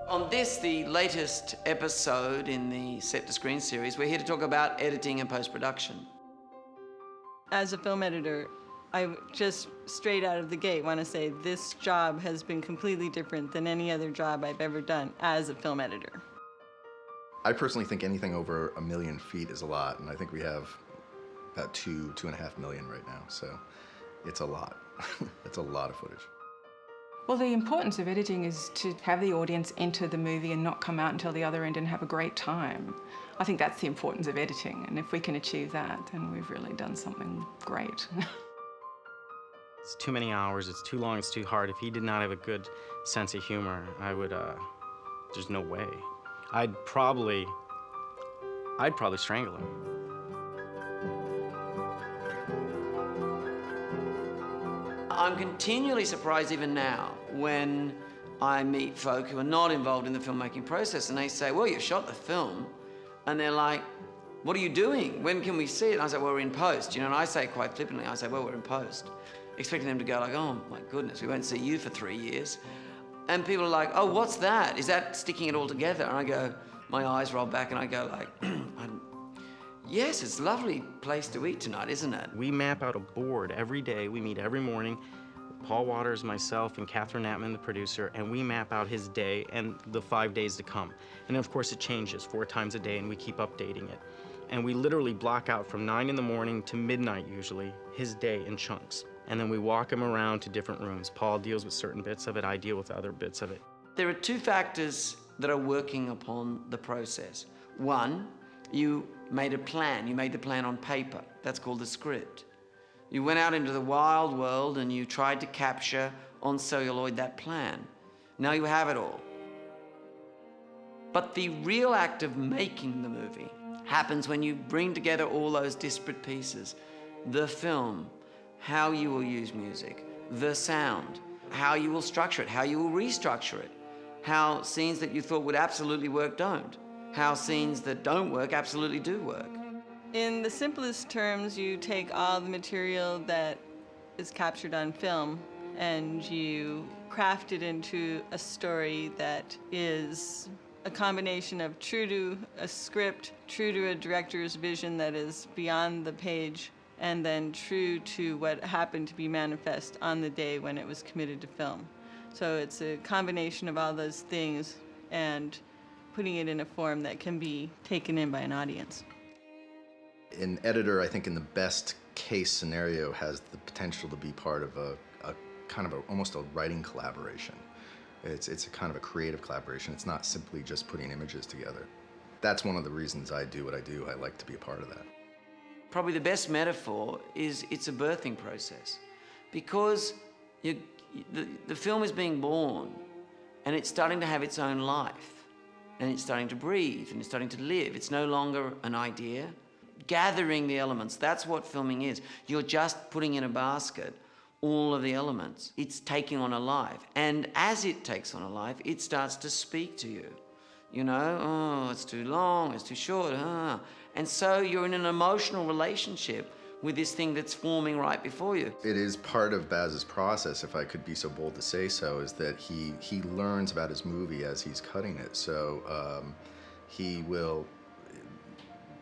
On this, the latest episode in the Set to Screen series, we're here to talk about editing and post-production. As a film editor, I just straight out of the gate want to say this job has been completely different than any other job I've ever done as a film editor. I personally think anything over 1 million feet is a lot, and I think we have about 2.5 million right now, so it's a lot. It's a lot of footage. Well, the importance of editing is to have the audience enter the movie and not come out until the other end and have a great time. I think that's the importance of editing, and if we can achieve that, then we've really done something great. It's too many hours, it's too long, it's too hard. If he did not have a good sense of humor, I would, there's no way. I'd probably strangle him. I'm continually surprised even now when I meet folk who are not involved in the filmmaking process and they say, well, you shot the film, and they're like, what are you doing? When can we see it? And I say, well, we're in post, you know, and I say quite flippantly, I say, well, we're in post, expecting them to go like, oh my goodness, we won't see you for 3 years. And people are like, oh, what's that? Is that sticking it all together? And I go, my eyes roll back and I go like, yes, it's a lovely place to eat tonight, isn't it? We map out a board every day. We meet every morning. Paul Waters, myself, and Catherine Natman, the producer, and we map out his day and the 5 days to come. And of course it changes 4 times a day and we keep updating it. And we literally block out from 9 in the morning to midnight usually, his day in chunks. And then we walk him around to different rooms. Paul deals with certain bits of it, I deal with other bits of it. There are 2 factors that are working upon the process. One, you made a plan. You made the plan on paper. That's called the script. You went out into the wild world and you tried to capture on celluloid that plan. Now you have it all. But the real act of making the movie happens when you bring together all those disparate pieces. The film, how you will use music, the sound, how you will structure it, how you will restructure it, how scenes that you thought would absolutely work don't, how scenes that don't work absolutely do work. In the simplest terms, you take all the material that is captured on film and you craft it into a story that is a combination of true to a script, true to a director's vision that is beyond the page, and then true to what happened to be manifest on the day when it was committed to film. So it's a combination of all those things and putting it in a form that can be taken in by an audience. An editor, I think in the best case scenario, has the potential to be part of a kind of almost a writing collaboration. It's a kind of a creative collaboration. It's not simply just putting images together. That's one of the reasons I do what I do. I like to be a part of that. Probably the best metaphor is it's a birthing process, because the film is being born and it's starting to have its own life and it's starting to breathe and it's starting to live. It's no longer an idea. Gathering the elements, that's what filming is. You're just putting in a basket all of the elements. It's taking on a life, and as it takes on a life, it starts to speak to you. You know, oh, it's too long, it's too short, and so you're in an emotional relationship with this thing that's forming right before you. It is part of Baz's process, if I could be so bold to say so, is that he learns about his movie as he's cutting it. So he will,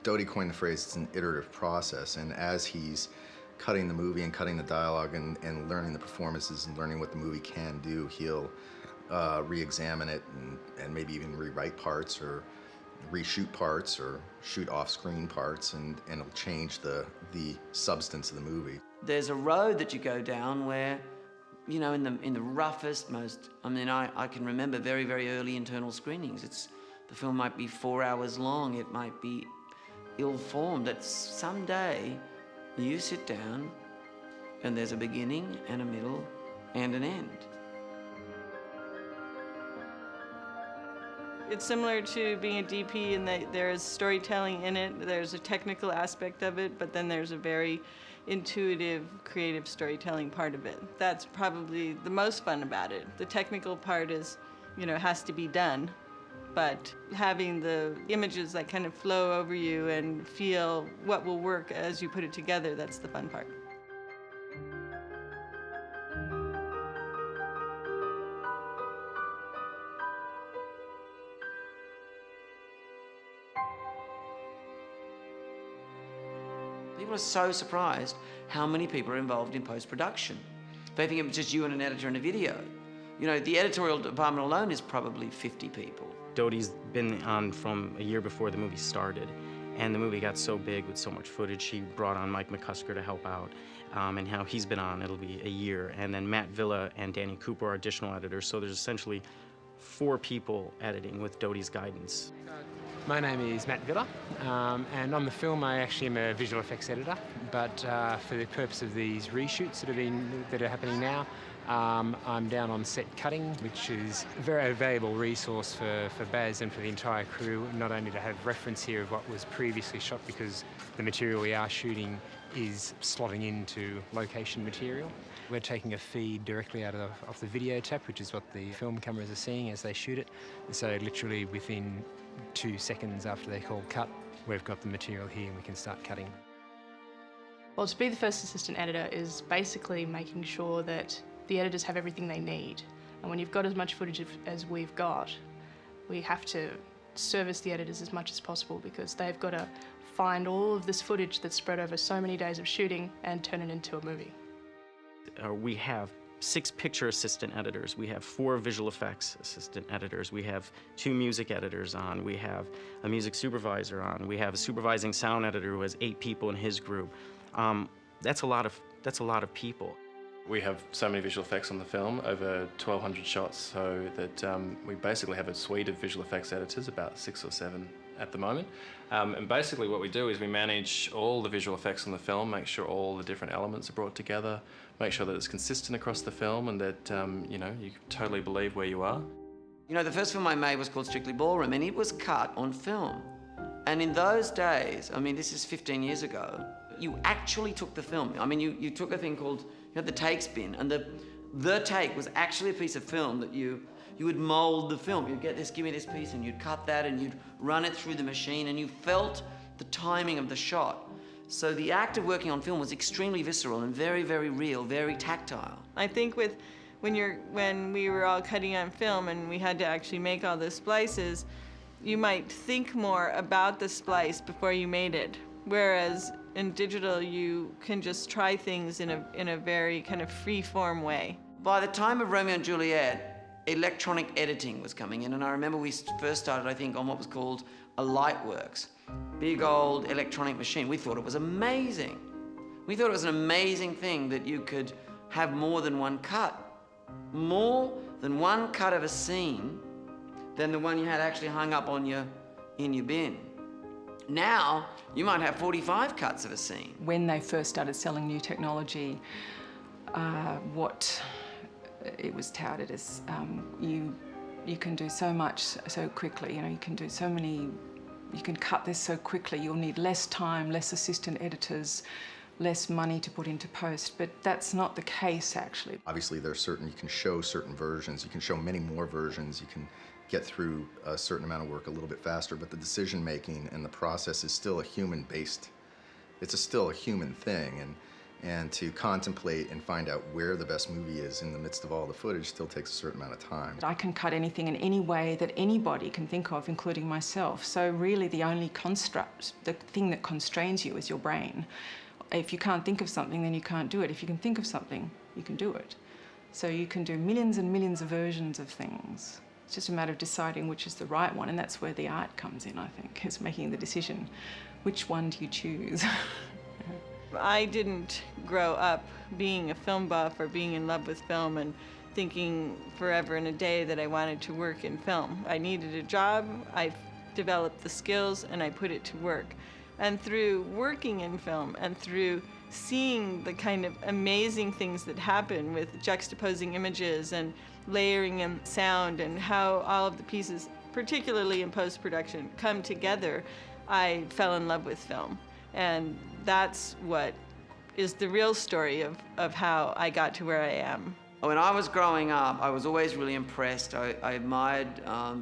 Doty coined the phrase, it's an iterative process, and as he's cutting the movie and cutting the dialogue and learning the performances and learning what the movie can do, he'll re-examine it and maybe even rewrite parts or reshoot parts or shoot off-screen parts, and it'll change the substance of the movie. There's a road that you go down where, you know, in the roughest, most, I mean, I can remember very, very early internal screenings. The film might be 4 hours long, it might be ill-formed, that someday you sit down and there's a beginning and a middle and an end. It's similar to being a DP in that there is storytelling in it, there's a technical aspect of it, but then there's a very intuitive, creative storytelling part of it. That's probably the most fun about it. The technical part is, you know, has to be done, but having the images that kind of flow over you and feel what will work as you put it together, that's the fun part. people are so surprised how many people are involved in post-production. They think it's just you and an editor and a video. You know, the editorial department alone is probably 50 people. Dodi's been on from a year before the movie started, and the movie got so big with so much footage, she brought on Mike McCusker to help out, and how he's been on, it'll be a year. And then Matt Villa and Danny Cooper are additional editors, so there's essentially 4 people editing with Dodi's guidance. My name is Matt Villa, and on the film I actually am a visual effects editor, but for the purpose of these reshoots that are happening now, I'm down on set cutting, which is a very valuable resource for Baz and for the entire crew, not only to have reference here of what was previously shot, because the material we are shooting is slotting into location material. We're taking a feed directly out of the video tap, which is what the film cameras are seeing as they shoot it. So literally within 2 seconds after they call cut, we've got the material here and we can start cutting. Well, to be the first assistant editor is basically making sure that the editors have everything they need. And when you've got as much footage as we've got, we have to service the editors as much as possible, because they've got to find all of this footage that's spread over so many days of shooting and turn it into a movie. We have 6 picture assistant editors, we have 4 visual effects assistant editors, we have 2 music editors on, we have a music supervisor on, we have a supervising sound editor who has 8 people in his group. That's a lot of people. We have so many visual effects on the film, over 1,200 shots, so that we basically have a suite of visual effects editors, about 6 or 7 at the moment. And basically what we do is we manage all the visual effects on the film, make sure all the different elements are brought together, make sure that it's consistent across the film and that you know, you totally believe where you are. You know, the first film I made was called Strictly Ballroom, and it was cut on film. And in those days, I mean, this is 15 years ago, you actually took the film. I mean, you took a thing called, you had the takes bin, and the take was actually a piece of film that you would mold the film. You'd get this, give me this piece, and you'd cut that, and you'd run it through the machine, and you felt the timing of the shot. So the act of working on film was extremely visceral and very, very real, very tactile. I think when we were all cutting on film and we had to actually make all the splices, you might think more about the splice before you made it. Whereas in digital, you can just try things in a very kind of free-form way. By the time of Romeo and Juliet, electronic editing was coming in, and I remember we first started, I think, on what was called a Lightworks, big old electronic machine. We thought it was amazing. We thought it was an amazing thing that you could have more than one cut. More than one cut of a scene than the one you had actually hung up on in your bin. Now, you might have 45 cuts of a scene. When they first started selling new technology, what it was touted as you can do so much so quickly. You know, you can do so many, you can cut this so quickly. You'll need less time, less assistant editors, less money to put into post, but that's not the case actually. Obviously there's certain, you can show certain versions, you can show many more versions, you can get through a certain amount of work a little bit faster, but the decision making and the process is still a human based, it's still a human thing, and to contemplate and find out where the best movie is in the midst of all the footage still takes a certain amount of time. I can cut anything in any way that anybody can think of, including myself. So really the only construct, the thing that constrains you is your brain. If you can't think of something, then you can't do it. If you can think of something, you can do it. So you can do millions and millions of versions of things. It's just a matter of deciding which is the right one, and that's where the art comes in, I think, is making the decision. Which one do you choose? I didn't grow up being a film buff or being in love with film and thinking forever and a day that I wanted to work in film. I needed a job, I developed the skills, and I put it to work. And through working in film and through seeing the kind of amazing things that happen with juxtaposing images and layering in sound and how all of the pieces, particularly in post-production, come together, I fell in love with film. And that's what is the real story of how I got to where I am. When I was growing up, I was always really impressed. I admired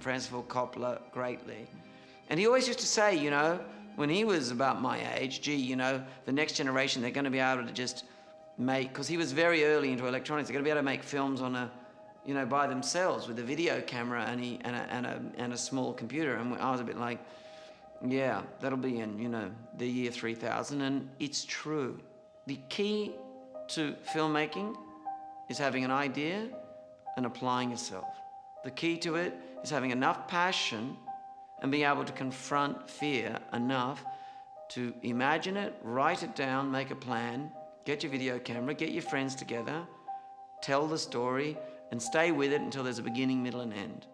Francis Ford Coppola greatly. And he always used to say, you know, when he was about my age, gee, you know, the next generation, they're going to be able to just make, because he was very early into electronics, they're going to be able to make films on a, you know, by themselves with a video camera and a small computer. And I was a bit like, Yeah, that'll be in, the year 3000, and it's true. The key to filmmaking is having an idea and applying yourself. The key to it is having enough passion and being able to confront fear enough to imagine it, write it down, make a plan, get your video camera, get your friends together, tell the story, and stay with it until there's a beginning, middle, and end.